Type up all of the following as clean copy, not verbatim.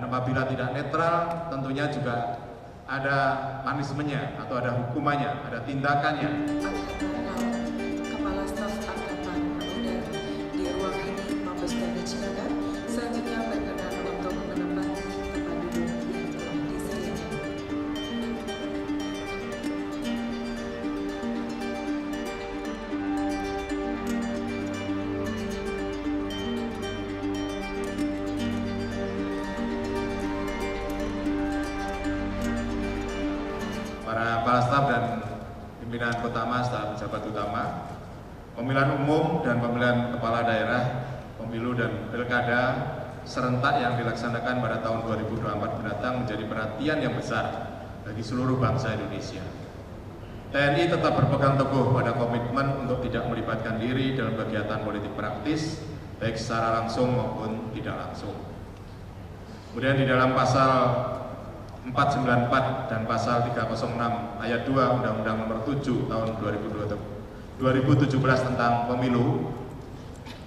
Apabila tidak netral, tentunya juga ada punishment-nya atau ada hukumannya, ada tindakannya. Kepala Staf Angkatan Udara di ruang ini Mabes TNI Cilacap selanjutnya berkenan untuk menempat tempat duduk yang telah disediakan. Para kepala staf dan pimpinan utama, staf pejabat utama, pemilihan umum dan pemilihan kepala daerah, pemilu dan pilkada serentak yang dilaksanakan pada tahun 2024 mendatang menjadi perhatian yang besar bagi seluruh bangsa Indonesia. TNI tetap berpegang teguh pada komitmen untuk tidak melibatkan diri dalam kegiatan politik praktis, baik secara langsung maupun tidak langsung. Kemudian di dalam pasal 494 dan pasal 306 ayat 2 Undang-Undang Nomor 7 Tahun 2017 tentang Pemilu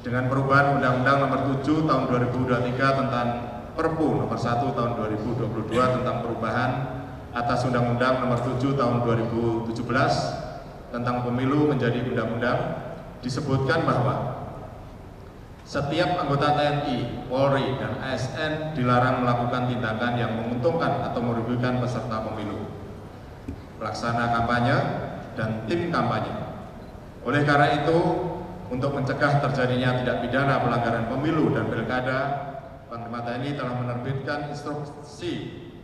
dengan perubahan Undang-Undang Nomor 7 Tahun 2023 tentang Perpu Nomor 1 Tahun 2022 tentang perubahan atas Undang-Undang Nomor 7 Tahun 2017 tentang Pemilu menjadi undang-undang, disebutkan bahwa setiap anggota TNI, Polri, dan ASN dilarang melakukan tindakan yang menguntungkan atau merugikan peserta pemilu, pelaksana kampanye, dan tim kampanye. Oleh karena itu, untuk mencegah terjadinya tindak pidana pelanggaran pemilu dan pilkada, Panglima TNI telah menerbitkan instruksi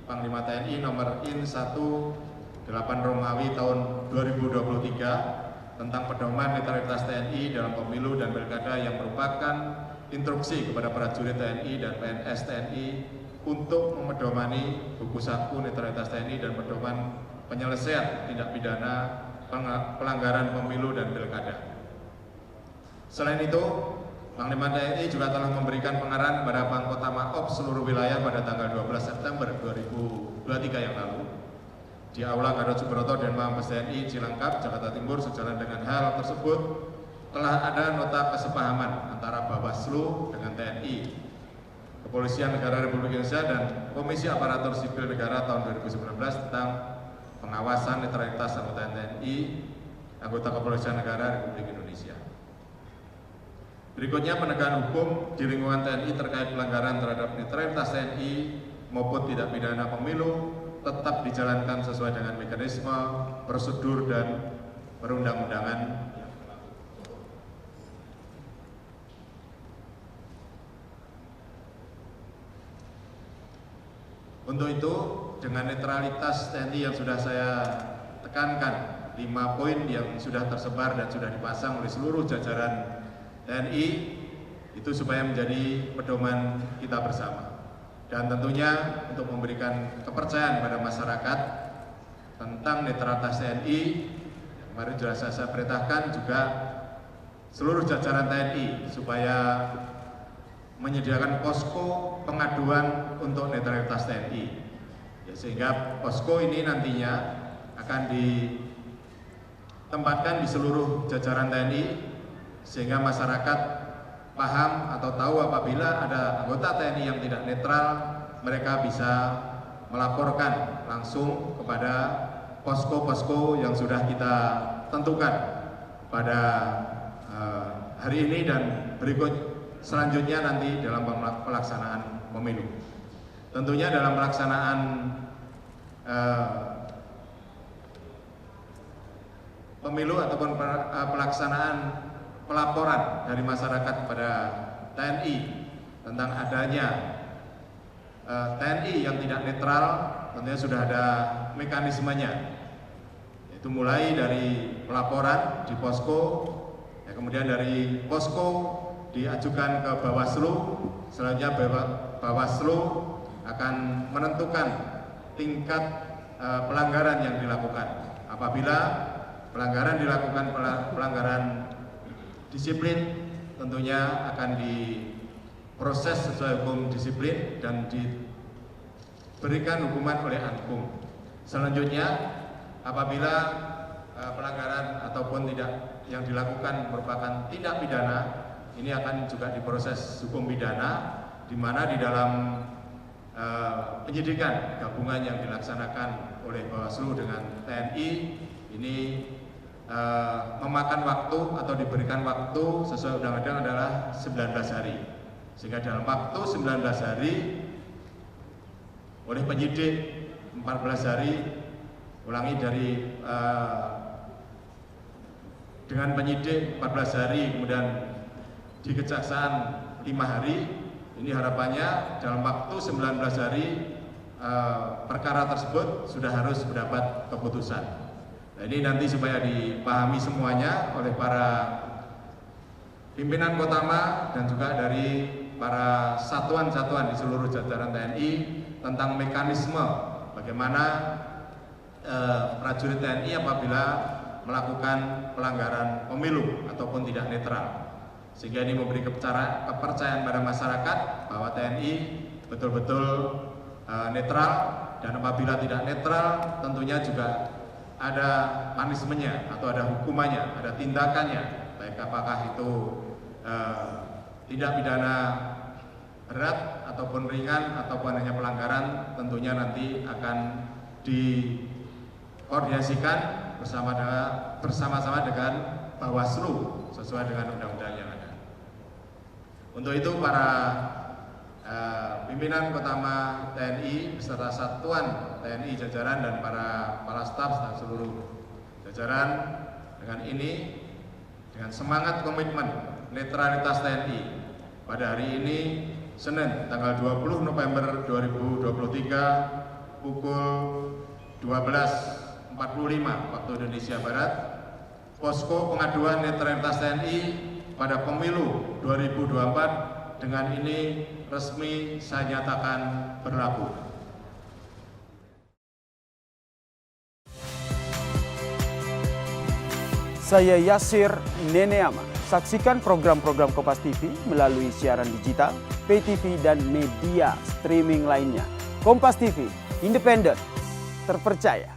Panglima TNI nomor IN 18 Romawi tahun 2023 tentang pedoman netralitas TNI dalam pemilu dan pilkada yang merupakan instruksi kepada prajurit TNI dan PNS TNI untuk memedomani buku saku netralitas TNI dan pedoman penyelesaian tindak pidana pelanggaran pemilu dan pilkada. Selain itu, Panglima TNI juga telah memberikan pengarahan kepada Pangkota Maop seluruh wilayah pada tanggal 12 September 2023 yang lalu di Aula Gatot Subroto dan Mabes TNI Cilangkap, Jakarta Timur. Sejalan dengan hal tersebut, telah ada nota kesepahaman antara Bawaslu dengan TNI, Kepolisian Negara Republik Indonesia, dan Komisi Aparatur Sipil Negara tahun 2019 tentang pengawasan netralitas anggota TNI, anggota Kepolisian Negara Republik Indonesia. Berikutnya, penegakan hukum di lingkungan TNI terkait pelanggaran terhadap netralitas TNI maupun tindak pidana pemilu tetap dijalankan sesuai dengan mekanisme, prosedur, dan perundang-undangan. Untuk itu, dengan netralitas TNI yang sudah saya tekankan, 5 poin yang sudah tersebar dan sudah dipasang oleh seluruh jajaran TNI, itu supaya menjadi pedoman kita bersama. Dan tentunya untuk memberikan kepercayaan pada masyarakat tentang netralitas TNI, kemarin sudah saya perintahkan juga seluruh jajaran TNI supaya menyediakan posko pengaduan untuk netralitas TNI, ya, sehingga posko ini nantinya akan ditempatkan di seluruh jajaran TNI sehingga masyarakat paham atau tahu apabila ada anggota TNI yang tidak netral, mereka bisa melaporkan langsung kepada posko-posko yang sudah kita tentukan pada hari ini dan berikut selanjutnya nanti dalam pelaksanaan pemilu. Tentunya dalam pelaksanaan pemilu ataupun pelaksanaan pelaporan dari masyarakat kepada TNI tentang adanya TNI yang tidak netral, tentunya sudah ada mekanismenya, yaitu mulai dari pelaporan di posko, ya, kemudian dari posko diajukan ke Bawaslu, selanjutnya Bawaslu akan menentukan tingkat pelanggaran yang dilakukan. Apabila pelanggaran dilakukan pelanggaran disiplin, tentunya akan diproses sesuai hukum disiplin dan diberikan hukuman oleh Ankum. Selanjutnya, apabila pelanggaran ataupun tidak yang dilakukan merupakan tindak pidana, ini akan juga diproses hukum pidana, di mana di dalam penyidikan gabungan yang dilaksanakan oleh Bawaslu dengan TNI ini memakan waktu atau diberikan waktu sesuai undang-undang adalah 19 hari. Sehingga dalam waktu 19 hari oleh penyidik 14 hari, ulangi dari dengan penyidik 14 hari, kemudian di kejaksaan 5 hari. Ini harapannya dalam waktu 19 hari perkara tersebut sudah harus mendapat keputusan. Nah, ini nanti supaya dipahami semuanya oleh para pimpinan Kotama dan juga dari para satuan-satuan di seluruh jajaran TNI tentang mekanisme bagaimana prajurit TNI apabila melakukan pelanggaran pemilu ataupun tidak netral. Sehingga ini memberi kepercayaan pada masyarakat bahwa TNI betul-betul netral, dan apabila tidak netral tentunya juga ada punishment-nya atau ada hukumannya, ada tindakannya, baik apakah itu tindak pidana berat ataupun ringan ataupun hanya pelanggaran, tentunya nanti akan dikoordinasikan bersama-sama dengan Bawaslu sesuai dengan undang-undang yang ada. Untuk itu para pimpinan Kotama TNI beserta satuan TNI jajaran dan para kepala staf dan seluruh jajaran dengan semangat komitmen netralitas TNI pada hari ini Senin tanggal 20 November 2023 pukul 12.45 waktu Indonesia Barat, posko pengaduan netralitas TNI pada pemilu 2024 dengan ini resmi saya nyatakan berlaku. Saya Yasir Neneama. Saksikan program-program Kompas TV melalui siaran digital, pay TV, dan media streaming lainnya. Kompas TV, independen, terpercaya.